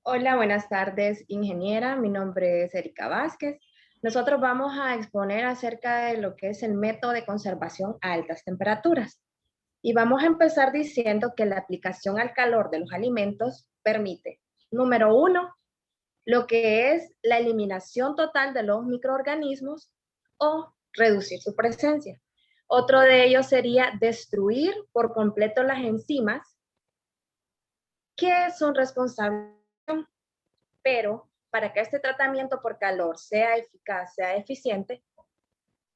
Hola, buenas tardes, ingeniera. Mi nombre es Erika Vázquez. Nosotros vamos a exponer acerca de lo que es el método de conservación a altas temperaturas. Y vamos a empezar diciendo que la aplicación al calor de los alimentos permite, número uno, lo que es la eliminación total de los microorganismos o reducir su presencia. Otro de ellos sería destruir por completo las enzimas que son responsables, pero para que este tratamiento por calor sea eficaz, sea eficiente,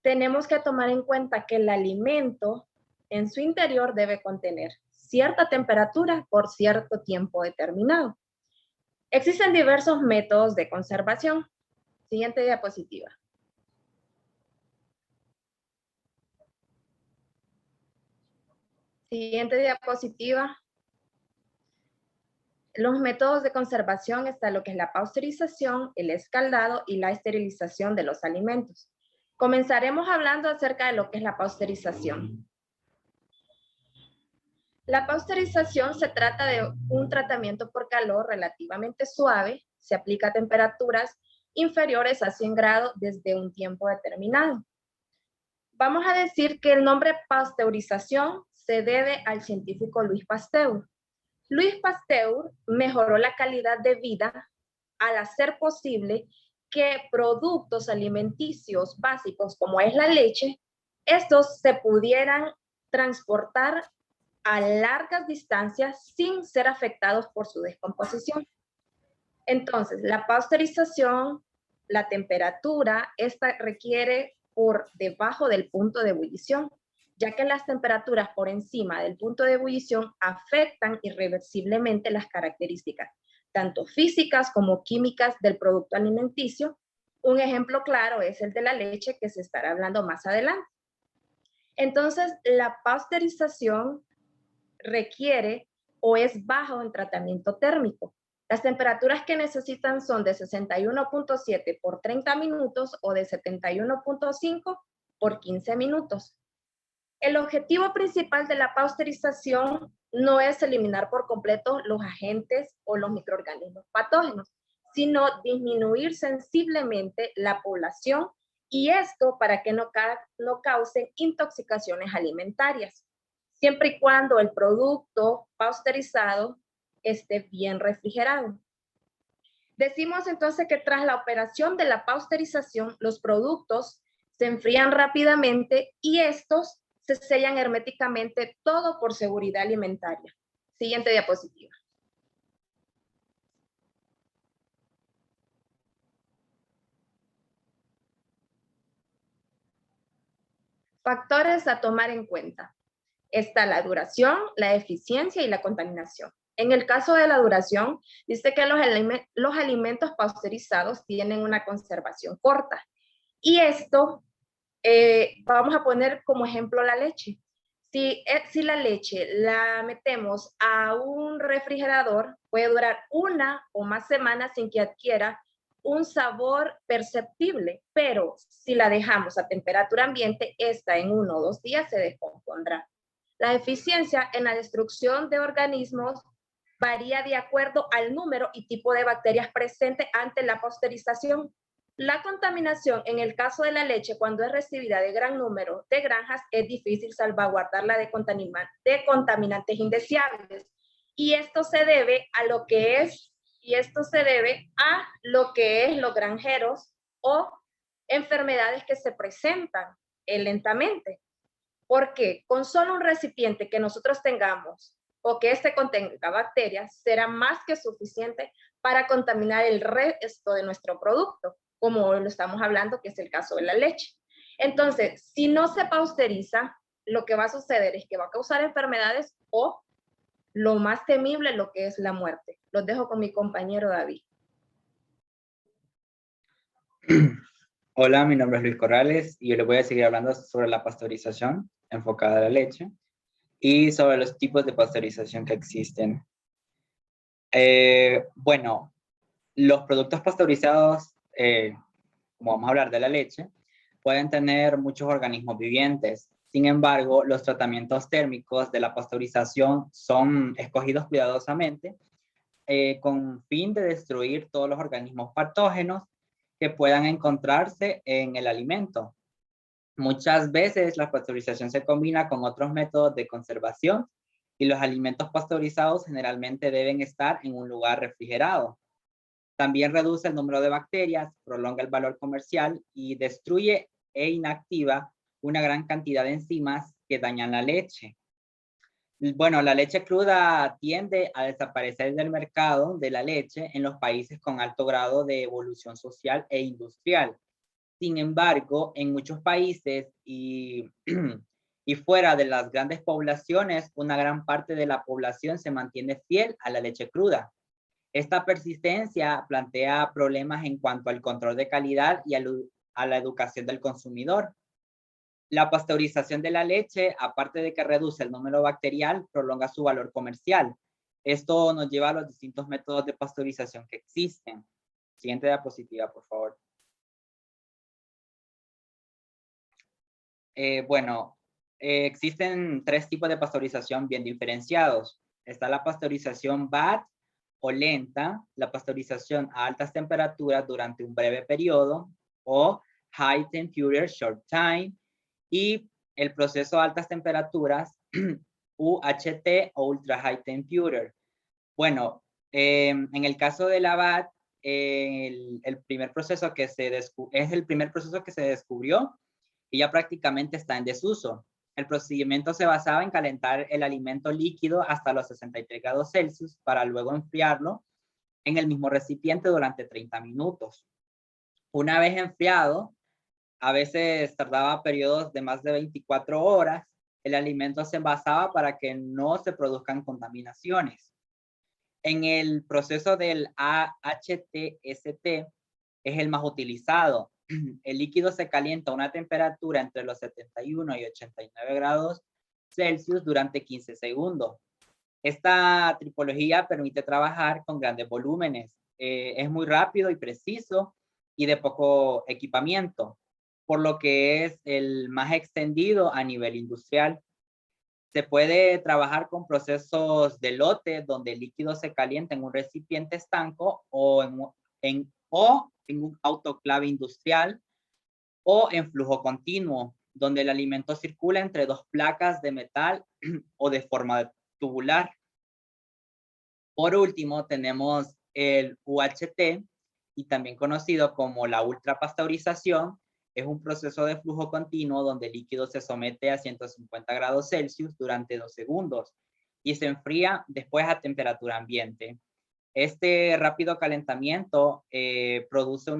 tenemos que tomar en cuenta que el alimento en su interior debe contener cierta temperatura por cierto tiempo determinado. Existen diversos métodos de conservación. Siguiente diapositiva. Siguiente diapositiva. Los métodos de conservación están lo que es la pasteurización, el escaldado y la esterilización de los alimentos. Comenzaremos hablando acerca de lo que es la pasteurización. La pasteurización se trata de un tratamiento por calor relativamente suave, se aplica a temperaturas inferiores a 100 grados desde un tiempo determinado. Vamos a decir que el nombre pasteurización se debe al científico Louis Pasteur. Louis Pasteur mejoró la calidad de vida al hacer posible que productos alimenticios básicos como es la leche, estos se pudieran transportar a largas distancias sin ser afectados por su descomposición. Entonces, la pasteurización, la temperatura, esta requiere por debajo del punto de ebullición, ya que las temperaturas por encima del punto de ebullición afectan irreversiblemente las características, tanto físicas como químicas del producto alimenticio. Un ejemplo claro es el de la leche, que se estará hablando más adelante. Entonces, la pasteurización requiere o es bajo en tratamiento térmico. Las temperaturas que necesitan son de 61.7 por 30 minutos o de 71.5 por 15 minutos. El objetivo principal de la pasteurización no es eliminar por completo los agentes o los microorganismos patógenos, sino disminuir sensiblemente la población, y esto para que no causen intoxicaciones alimentarias, siempre y cuando el producto pasteurizado esté bien refrigerado. Decimos entonces que tras la operación de la pasteurización, los productos se enfrían rápidamente y estos se sellan herméticamente, todo por seguridad alimentaria. Siguiente diapositiva. Factores a tomar en cuenta. Está la duración, la eficiencia y la contaminación. En el caso de la duración, dice que los alimentos pasteurizados tienen una conservación corta. Y esto, vamos a poner como ejemplo la leche. Si la leche la metemos a un refrigerador, puede durar una o más semanas sin que adquiera un sabor perceptible, pero si la dejamos a temperatura ambiente, esta en 1 o 2 días se descompondrá. La eficiencia en la destrucción de organismos varía de acuerdo al número y tipo de bacterias presentes ante la pasteurización. La contaminación, en el caso de la leche, cuando es recibida de gran número de granjas, es difícil salvaguardarla de contaminantes indeseables. Y esto se debe a lo que es, los granjeros o enfermedades que se presentan lentamente. Porque con solo un recipiente que nosotros tengamos o que este contenga bacterias, será más que suficiente para contaminar el resto de nuestro producto, como lo estamos hablando, que es el caso de la leche. Entonces, si no se pasteuriza, lo que va a suceder es que va a causar enfermedades o, lo más temible, lo que es la muerte. Los dejo con mi compañero David. Hola, mi nombre es Luis Corrales y yo les voy a seguir hablando sobre la pasteurización enfocada a la leche y sobre los tipos de pasteurización que existen. Bueno, los productos pasteurizados, como vamos a hablar de la leche, pueden tener muchos organismos vivientes. Sin embargo, los tratamientos térmicos de la pasteurización son escogidos cuidadosamente con fin de destruir todos los organismos patógenos que puedan encontrarse en el alimento. Muchas veces la pasteurización se combina con otros métodos de conservación y los alimentos pasteurizados generalmente deben estar en un lugar refrigerado. También reduce el número de bacterias, prolonga el valor comercial y destruye e inactiva una gran cantidad de enzimas que dañan la leche. Bueno, la leche cruda tiende a desaparecer del mercado de la leche en los países con alto grado de evolución social e industrial. Sin embargo, en muchos países y fuera de las grandes poblaciones, una gran parte de la población se mantiene fiel a la leche cruda. Esta persistencia plantea problemas en cuanto al control de calidad y a la educación del consumidor. La pasteurización de la leche, aparte de que reduce el número bacterial, prolonga su valor comercial. Esto nos lleva a los distintos métodos de pasteurización que existen. Siguiente diapositiva, por favor. Existen tres tipos de pasteurización bien diferenciados. Está la pasteurización BAT o lenta, la pasteurización a altas temperaturas durante un breve periodo o High Temperature Short Time, y el proceso a altas temperaturas UHT o Ultra High Temperature. Bueno, en el caso de la BAT, el primer proceso que es el primer proceso que se descubrió y ya prácticamente está en desuso. El procedimiento se basaba en calentar el alimento líquido hasta los 63 grados Celsius para luego enfriarlo en el mismo recipiente durante 30 minutos. Una vez enfriado, a veces tardaba periodos de más de 24 horas, el alimento se envasaba para que no se produzcan contaminaciones. En el proceso del AHTST es el más utilizado. El líquido se calienta a una temperatura entre los 71 y 89 grados Celsius durante 15 segundos. Esta tipología permite trabajar con grandes volúmenes. Es muy rápido y preciso y de poco equipamiento, por lo que es el más extendido a nivel industrial. Se puede trabajar con procesos de lote donde el líquido se calienta en un recipiente estanco o en un autoclave industrial, o en flujo continuo, donde el alimento circula entre dos placas de metal o de forma tubular. Por último, tenemos el UHT, y también conocido como la ultrapasteurización. Es un proceso de flujo continuo donde el líquido se somete a 150 grados Celsius durante 2 segundos y se enfría después a temperatura ambiente. Este rápido calentamiento produce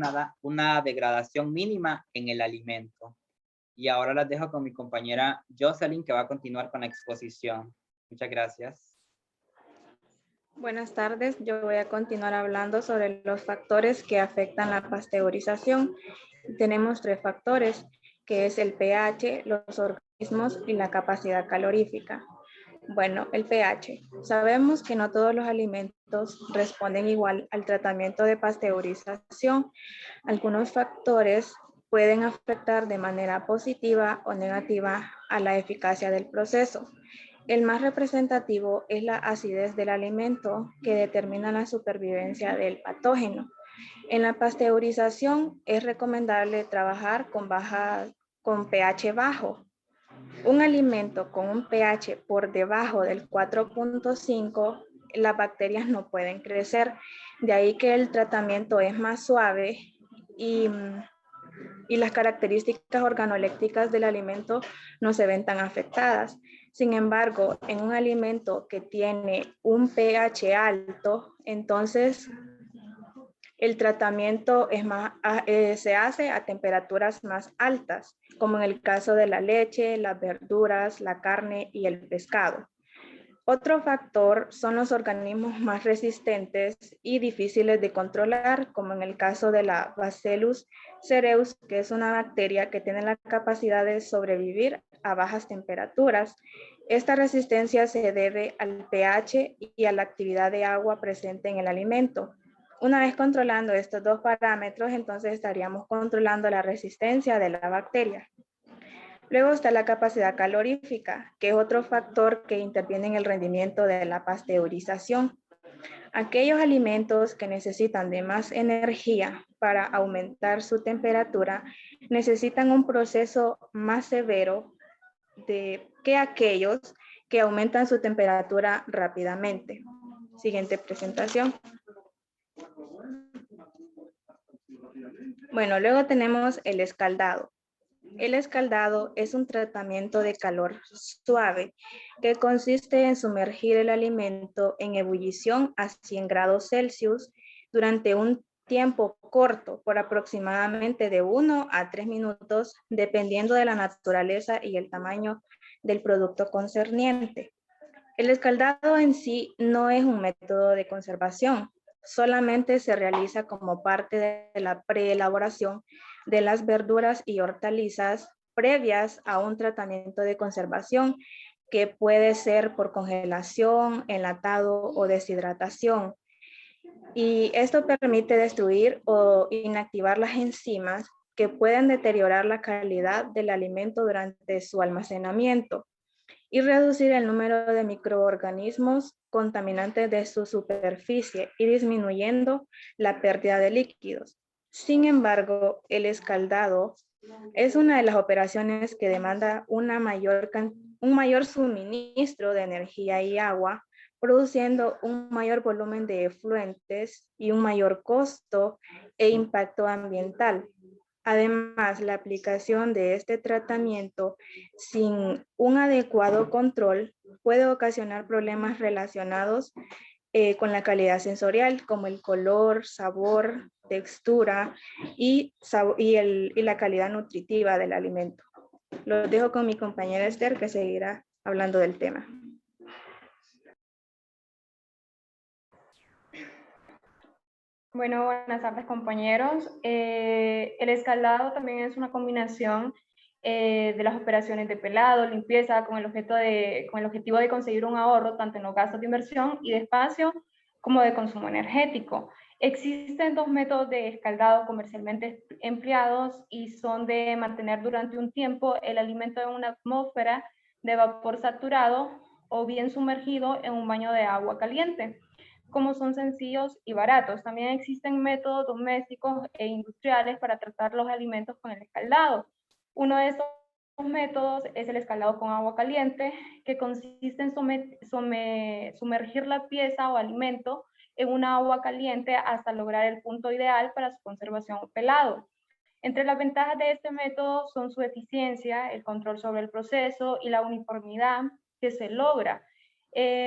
una degradación mínima en el alimento. Y ahora las dejo con mi compañera Jocelyn, que va a continuar con la exposición. Muchas gracias. Buenas tardes, yo voy a continuar hablando sobre los factores que afectan la pasteurización. Tenemos tres factores, que es el pH, los organismos y la capacidad calorífica. Bueno, el pH. Sabemos que no todos los alimentos responden igual al tratamiento de pasteurización. Algunos factores pueden afectar de manera positiva o negativa a la eficacia del proceso. El más representativo es la acidez del alimento, que determina la supervivencia del patógeno. En la pasteurización es recomendable trabajar con pH bajo. Un alimento con un pH por debajo del 4.5, las bacterias no pueden crecer. De ahí que el tratamiento es más suave y las características organolépticas del alimento no se ven tan afectadas. Sin embargo, en un alimento que tiene un pH alto, entonces el tratamiento se hace a temperaturas más altas, como en el caso de la leche, las verduras, la carne y el pescado. Otro factor son los organismos más resistentes y difíciles de controlar, como en el caso de la Bacillus cereus, que es una bacteria que tiene la capacidad de sobrevivir a bajas temperaturas. Esta resistencia se debe al pH y a la actividad de agua presente en el alimento. Una vez controlando estos dos parámetros, entonces estaríamos controlando la resistencia de la bacteria. Luego está la capacidad calorífica, que es otro factor que interviene en el rendimiento de la pasteurización. Aquellos alimentos que necesitan de más energía para aumentar su temperatura necesitan un proceso más severo que aquellos que aumentan su temperatura rápidamente. Siguiente presentación. Bueno, luego tenemos el escaldado. El escaldado es un tratamiento de calor suave que consiste en sumergir el alimento en ebullición a 100 grados Celsius durante un tiempo corto, por aproximadamente de 1 a 3 minutos, dependiendo de la naturaleza y el tamaño del producto concerniente. El escaldado en sí no es un método de conservación, solamente se realiza como parte de la preelaboración de las verduras y hortalizas previas a un tratamiento de conservación que puede ser por congelación, enlatado o deshidratación. Y esto permite destruir o inactivar las enzimas que pueden deteriorar la calidad del alimento durante su almacenamiento y reducir el número de microorganismos contaminantes de su superficie y disminuyendo la pérdida de líquidos. Sin embargo, el escaldado es una de las operaciones que demanda un mayor suministro de energía y agua, produciendo un mayor volumen de efluentes y un mayor costo e impacto ambiental. Además, la aplicación de este tratamiento sin un adecuado control puede ocasionar problemas relacionados con la calidad sensorial, como el color, sabor, textura y la calidad nutritiva del alimento. Lo dejo con mi compañera Esther, que seguirá hablando del tema. Bueno, buenas tardes, compañeros. El escaldado también es una combinación de las operaciones de pelado, limpieza, con el objetivo de conseguir un ahorro tanto en los gastos de inversión y de espacio como de consumo energético. Existen dos métodos de escaldado comercialmente empleados y son de mantener durante un tiempo el alimento en una atmósfera de vapor saturado o bien sumergido en un baño de agua caliente. Como son sencillos y baratos. También existen métodos domésticos e industriales para tratar los alimentos con el escaldado. Uno de estos métodos es el escaldado con agua caliente, que consiste en sumergir la pieza o alimento en una agua caliente hasta lograr el punto ideal para su conservación o pelado. Entre las ventajas de este método son su eficiencia, el control sobre el proceso y la uniformidad que se logra.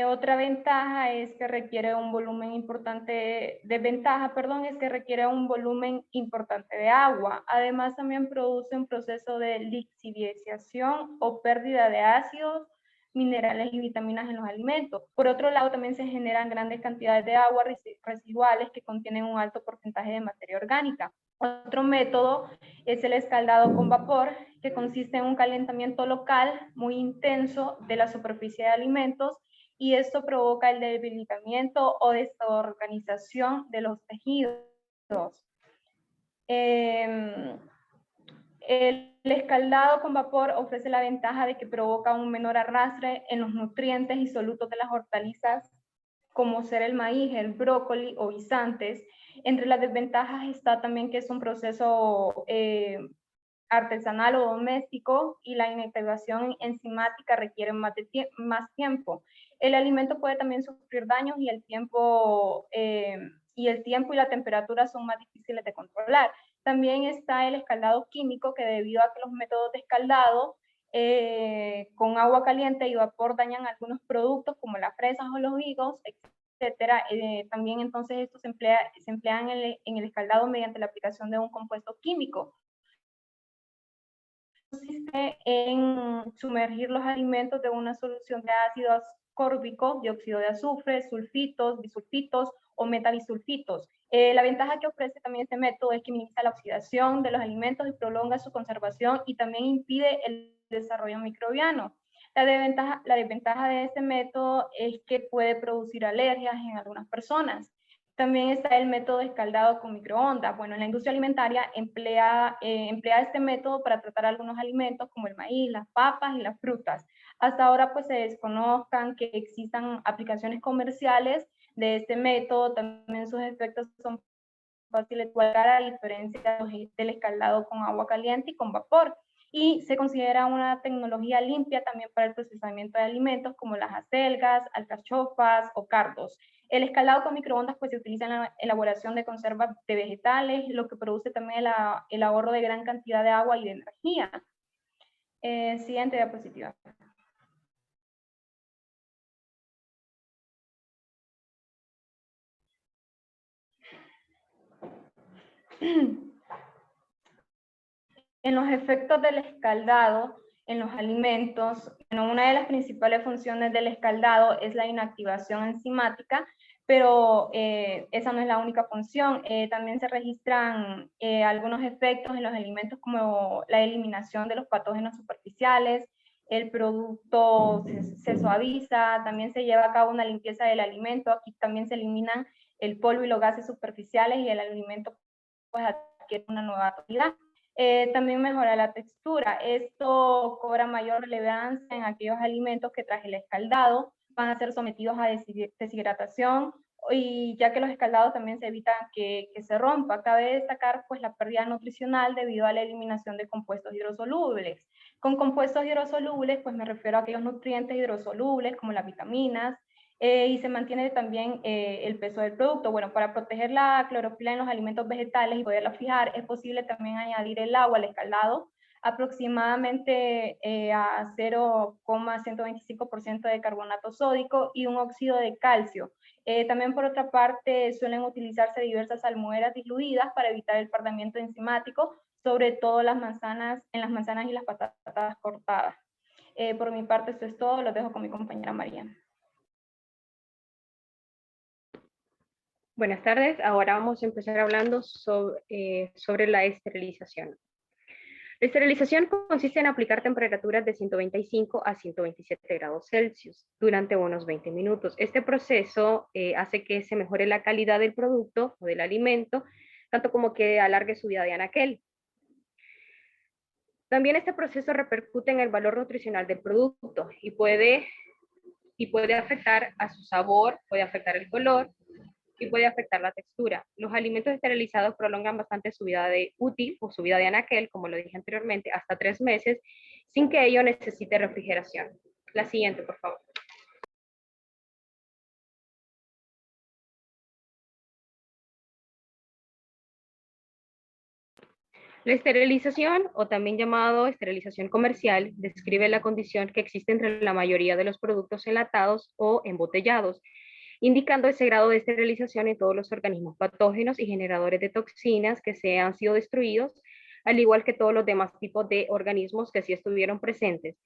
Otra ventaja es que requiere un volumen importante, es que requiere un volumen importante de agua. Además, también produce un proceso de lixiviación o pérdida de ácidos, minerales y vitaminas en los alimentos. Por otro lado, también se generan grandes cantidades de agua residuales que contienen un alto porcentaje de materia orgánica. Otro método es el escaldado con vapor, que consiste en un calentamiento local muy intenso de la superficie de alimentos, y esto provoca el debilitamiento o desorganización de los tejidos. El escaldado con vapor ofrece la ventaja de que provoca un menor arrastre en los nutrientes y solutos de las hortalizas, como ser el maíz, el brócoli o guisantes. Entre las desventajas está también que es un proceso artesanal o doméstico y la inactivación enzimática requiere más tiempo. El alimento puede también sufrir daños y el tiempo y la temperatura son más difíciles de controlar. También está el escaldado químico, que debido a que los métodos de escaldado con agua caliente y vapor dañan algunos productos como las fresas o los higos, etcétera. También entonces estos se emplean en el escaldado mediante la aplicación de un compuesto químico. Consiste en sumergir los alimentos de una solución de ácido ascórbico, dióxido de azufre, sulfitos, bisulfitos o metabisulfitos. La ventaja que ofrece también este método es que minimiza la oxidación de los alimentos y prolonga su conservación, y también impide el desarrollo microbiano. La desventaja de este método es que puede producir alergias en algunas personas. También está el método de escaldado con microondas. Bueno, en la industria alimentaria emplea este método para tratar algunos alimentos como el maíz, las papas y las frutas. hasta ahora pues se desconozcan que existan aplicaciones comerciales de este método. También sus efectos son fáciles de igualar a diferencia del escaldado con agua caliente y con vapor. Y se considera una tecnología limpia también para el procesamiento de alimentos como las acelgas, alcachofas o cardos. El escaldado con microondas pues se utiliza en la elaboración de conservas de vegetales, lo que produce también el ahorro de gran cantidad de agua y de energía. Siguiente diapositiva. En los efectos del escaldado en los alimentos, una de las principales funciones del escaldado es la inactivación enzimática, pero esa no es la única función. También se registran algunos efectos en los alimentos como la eliminación de los patógenos superficiales, el producto se suaviza, también se lleva a cabo una limpieza del alimento, aquí también se eliminan el polvo y los gases superficiales y el alimento pues adquiere una nueva tonalidad. También mejora la textura. Esto cobra mayor relevancia en aquellos alimentos que tras el escaldado van a ser sometidos a deshidratación, y ya que los escaldados también se evitan que se rompa. Cabe destacar pues la pérdida nutricional debido a la eliminación de compuestos hidrosolubles. Con compuestos hidrosolubles pues me refiero a aquellos nutrientes hidrosolubles como las vitaminas, y se mantiene también el peso del producto. Bueno, para proteger la clorofila en los alimentos vegetales y poderla fijar, es posible también añadir el agua al escaldado, aproximadamente a 0,125% de carbonato sódico y un óxido de calcio. También por otra parte suelen utilizarse diversas almohadas diluidas para evitar el perdimiento enzimático, sobre todo en las manzanas y las patatas cortadas. Por mi parte eso es todo, lo dejo con mi compañera María. Buenas tardes, ahora vamos a empezar hablando sobre la esterilización. La esterilización consiste en aplicar temperaturas de 125 a 127 grados Celsius durante unos 20 minutos. Este proceso hace que se mejore la calidad del producto o del alimento, tanto como que alargue su vida de anaquel. También este proceso repercute en el valor nutricional del producto y puede afectar a su sabor, puede afectar el color, y puede afectar la textura. Los alimentos esterilizados prolongan bastante su vida útil o su vida de anaquel, como lo dije anteriormente, hasta 3 meses, sin que ello necesite refrigeración. La siguiente, por favor. La esterilización, o también llamado esterilización comercial, describe la condición que existe entre la mayoría de los productos enlatados o embotellados, indicando ese grado de esterilización en todos los organismos patógenos y generadores de toxinas que han sido destruidos, al igual que todos los demás tipos de organismos que sí estuvieron presentes,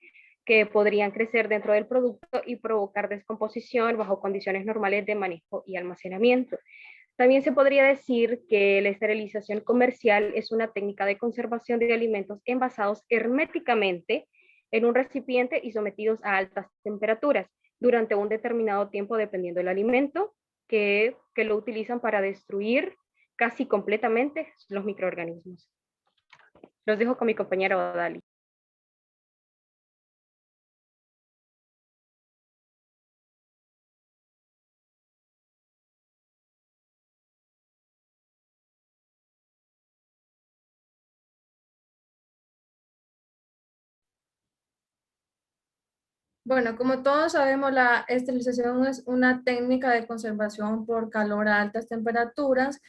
que podrían crecer dentro del producto y provocar descomposición bajo condiciones normales de manejo y almacenamiento. También se podría decir que la esterilización comercial es una técnica de conservación de alimentos envasados herméticamente en un recipiente y sometidos a altas temperaturas durante un determinado tiempo, dependiendo del alimento, que lo utilizan para destruir casi completamente los microorganismos. Los dejo con mi compañera Odali. Bueno, como todos sabemos, la esterilización es una técnica de conservación por calor a altas temperaturas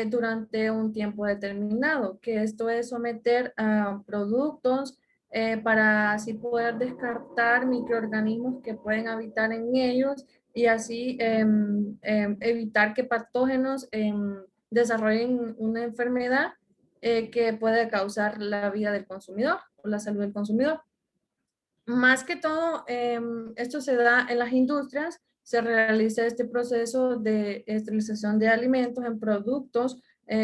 durante un tiempo determinado, que esto es someter a productos para así poder descartar microorganismos que pueden habitar en ellos y así evitar que patógenos desarrollen una enfermedad que puede causar la vida del consumidor o la salud del consumidor. Más que todo, esto se da en las industrias, se realiza este proceso de esterilización de alimentos en productos,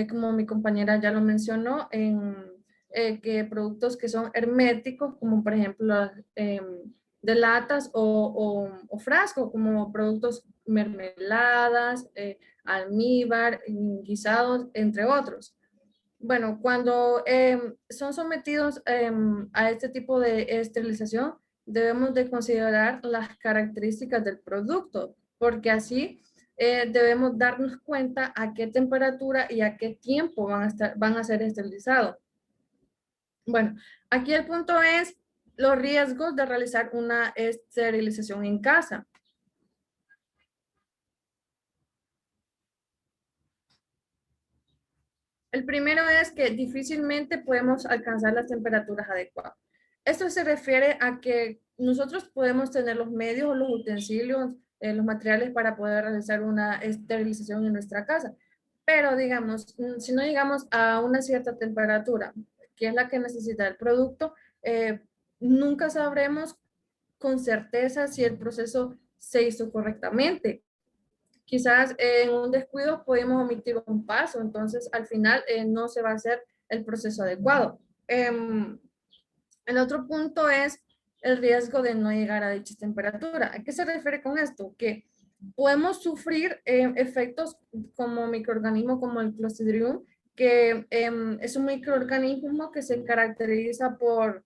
como mi compañera ya lo mencionó, que productos que son herméticos, como por ejemplo de latas o frascos, como productos mermeladas, almíbar, guisados, entre otros. Bueno, cuando son sometidos a este tipo de esterilización, debemos de considerar las características del producto, porque así debemos darnos cuenta a qué temperatura y a qué tiempo van a ser esterilizados. Bueno, aquí el punto es los riesgos de realizar una esterilización en casa. El primero es que difícilmente podemos alcanzar las temperaturas adecuadas. Esto se refiere a que nosotros podemos tener los medios o los utensilios, los materiales para poder realizar una esterilización en nuestra casa. Pero digamos, si no llegamos a una cierta temperatura, que es la que necesita el producto, nunca sabremos con certeza si el proceso se hizo correctamente. Quizás en un descuido podemos omitir un paso, entonces al final no se va a hacer el proceso adecuado. El otro punto es el riesgo de no llegar a dicha temperatura. ¿A qué se refiere con esto? Que podemos sufrir efectos como microorganismos como el Clostridium, que es un microorganismo que se caracteriza por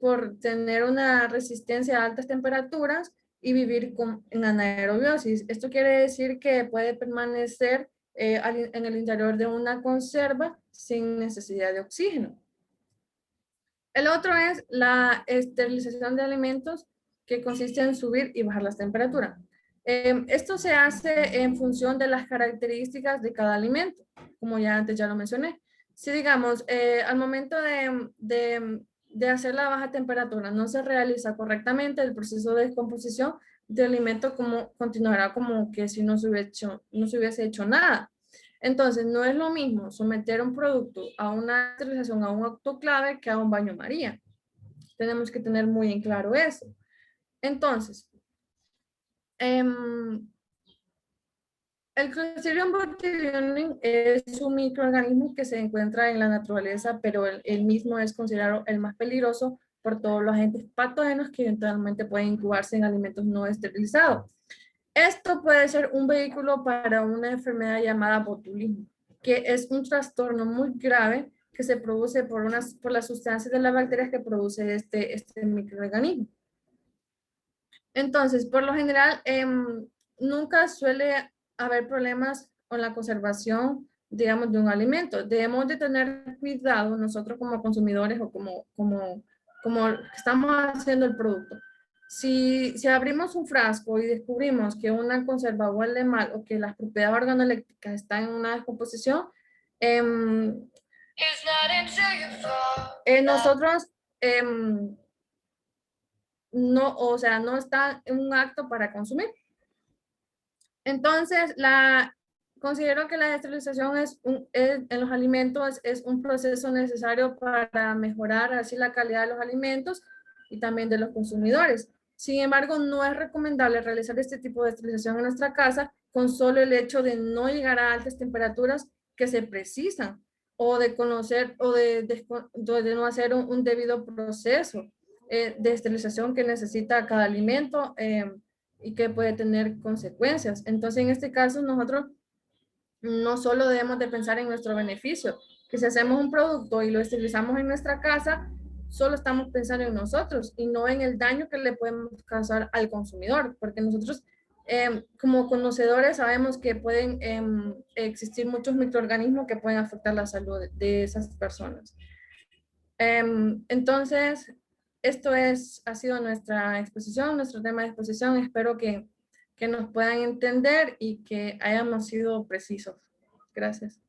por tener una resistencia a altas temperaturas y vivir en anaerobiosis. Esto quiere decir que puede permanecer en el interior de una conserva sin necesidad de oxígeno. El otro es la esterilización de alimentos, que consiste en subir y bajar las temperaturas. Esto se hace en función de las características de cada alimento, como ya antes ya lo mencioné. Si digamos, al momento de hacer la baja temperatura no se realiza correctamente el proceso de descomposición del alimento, continuará como que si no se hubiese hecho nada. Entonces, no es lo mismo someter un producto a una esterilización, a un autoclave, que a un baño María. Tenemos que tener muy en claro eso. Entonces, el Clostridium botulinum es un microorganismo que se encuentra en la naturaleza, pero el mismo es considerado el más peligroso por todos los agentes patógenos que eventualmente pueden incubarse en alimentos no esterilizados. Esto puede ser un vehículo para una enfermedad llamada botulismo, que es un trastorno muy grave que se produce por las sustancias de las bacterias que produce este microorganismo. Entonces, por lo general, nunca suele haber problemas con la conservación, digamos, de un alimento. Debemos de tener cuidado nosotros como consumidores o como estamos haciendo el producto. Si abrimos un frasco y descubrimos que una conserva huele mal o que las propiedades organolépticas están en una descomposición, nosotros no, o sea, no está en un acto para consumir. Entonces, considero que la esterilización en los alimentos es un proceso necesario para mejorar así la calidad de los alimentos y también de los consumidores. Sin embargo, no es recomendable realizar este tipo de esterilización en nuestra casa con solo el hecho de no llegar a altas temperaturas que se precisan, o de conocer o de no hacer un debido proceso de esterilización que necesita cada alimento y que puede tener consecuencias. Entonces, en este caso, nosotros no solo debemos de pensar en nuestro beneficio, que si hacemos un producto y lo esterilizamos en nuestra casa, solo estamos pensando en nosotros y no en el daño que le podemos causar al consumidor, porque nosotros como conocedores sabemos que pueden existir muchos microorganismos que pueden afectar la salud de esas personas. Entonces, esto ha sido nuestra exposición, nuestro tema de exposición. Espero que nos puedan entender y que hayamos sido precisos. Gracias.